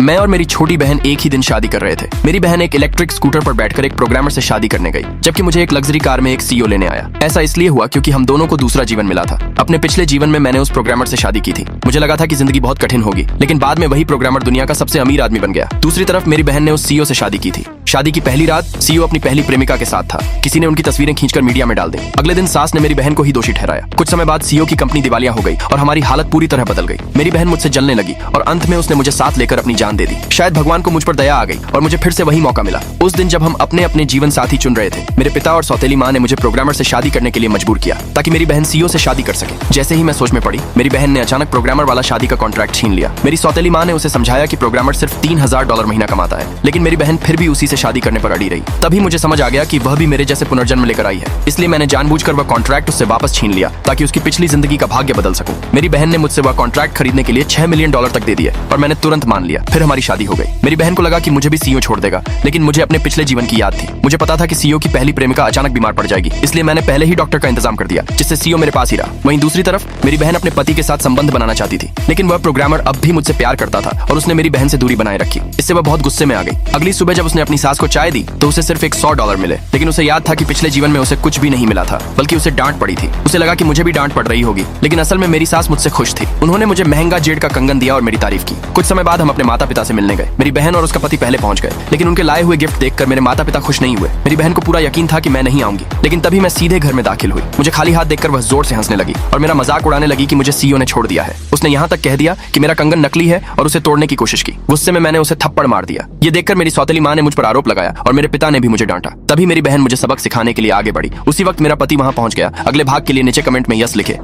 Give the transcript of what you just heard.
मैं और मेरी छोटी बहन एक ही दिन शादी कर रहे थे। मेरी बहन एक इलेक्ट्रिक स्कूटर पर बैठकर एक प्रोग्रामर से शादी करने गई, जबकि मुझे एक लग्जरी कार में एक सीईओ लेने आया। ऐसा इसलिए हुआ क्योंकि हम दोनों को दूसरा जीवन मिला था। अपने पिछले जीवन में मैंने उस प्रोग्रामर से शादी की थी। मुझे लगा था कि जिंदगी बहुत कठिन होगी, लेकिन बाद में वही प्रोग्रामर दुनिया का सबसे अमीर आदमी बन गया। दूसरी तरफ मेरी बहन ने उस सीईओ से शादी की थी। शादी की पहली रात सीईओ अपनी पहली प्रेमिका के साथ था। किसी ने उनकी तस्वीरें खींचकर मीडिया में डाल दी। अगले दिन सास ने मेरी बहन को ही दोषी ठहराया। कुछ समय बाद सीईओ की कंपनी दिवालिया हो गई और हमारी हालत पूरी तरह बदल गई। मेरी बहन मुझसे जलने लगी और अंत में उसने मुझे साथ लेकर अपनी जान दे दी। शायद भगवान को मुझ पर दया आ गई और मुझे फिर से वही मौका मिला। उस दिन जब हम अपने अपने जीवन साथी चुन रहे थे, मेरे पिता और सौतेली माँ ने मुझे प्रोग्रामर से शादी करने के लिए मजबूर किया ताकि मेरी बहन सीईओ से शादी कर सके। जैसे ही मैं सोच में पड़ी, मेरी बहन ने अचानक प्रोग्रामर वाला शादी का कॉन्ट्रैक्ट छीन लिया। मेरी सौतेली माँ ने उसे समझाया कि प्रोग्रामर सिर्फ $3000 महीना कमाता है, लेकिन मेरी बहन फिर भी उसी से शादी करने पर अड़ी रही। तभी मुझे समझ आ गया कि वह भी मेरे जैसे पुनर्जन्म लेकर आई है, इसलिए मैंने जानबूझकर वह कॉन्ट्रैक्ट उससे वापस छीन लिया ताकि उसकी पिछली जिंदगी का भाग्य बदल सकूं। मेरी बहन ने मुझसे वह कॉन्ट्रैक्ट खरीदने के लिए $6 मिलियन तक दे दिए और मैंने तुरंत मान लिया। फिर हमारी शादी हो गई। मेरी बहन को लगा कि मुझे भी सीईओ छोड़ देगा, लेकिन मुझे अपने पिछले जीवन की याद थी। मुझे पता था कि सीईओ की पहली प्रेमिका अचानक बीमार पड़ जाएगी, इसलिए मैंने पहले ही डॉक्टर का इंतजाम कर दिया, जिससे सीईओ मेरे पास ही रहा। वहीं दूसरी तरफ मेरी बहन अपने पति के साथ संबंध बनाना चाहती थी, लेकिन वह प्रोग्रामर अब भी मुझसे प्यार करता था और उसने मेरी बहन से दूरी बनाए रखी। इससे वह बहुत गुस्से में आ गई। अगली सुबह जब उसने अपनी सास को चाय दी तो उसे सिर्फ एक $100 मिले, लेकिन उसे याद था कि पिछले जीवन में उसे कुछ भी नहीं मिला था, बल्कि उसे डांट पड़ी थी। उसे लगा कि मुझे भी डांट पड़ रही होगी, लेकिन असल में मेरी सास मुझसे खुश थी। उन्होंने मुझे महंगा जेड का कंगन दिया और मेरी तारीफ की। कुछ समय बाद हम अपने माता पिता से मिलने गए। मेरी बहन और उसका पति पहले पहुंच गए, लेकिन उनके लाए हुए गिफ्ट देखकर मेरे माता पिता खुश नहीं हुए। मेरी बहन को पूरा यकीन था कि मैं नहीं आऊंगी, लेकिन तभी मैं सीधे घर में दाखिल हुई। मुझे खाली हाथ देखकर वह जोर से हंसने लगी और मेरा मजाक उड़ाने लगी कि मुझे सीईओ ने छोड़ दिया है। उसने यहाँ तक कह दिया कि मेरा कंगन नकली है और उसे तोड़ने की कोशिश की। गुस्से में मैंने उसे थप्पड़ मार दिया। ये देखकर मेरी सौतेली माँ ने मुझ पर आरोप लगाया और मेरे पिता ने भी मुझे डांटा। तभी मेरी बहन मुझे सबक सिखाने के लिए आगे बढ़ी। उसी वक्त मेरा पति वहां पहुंच गया। अगले भाग के लिए नीचे कमेंट में यस लिखे।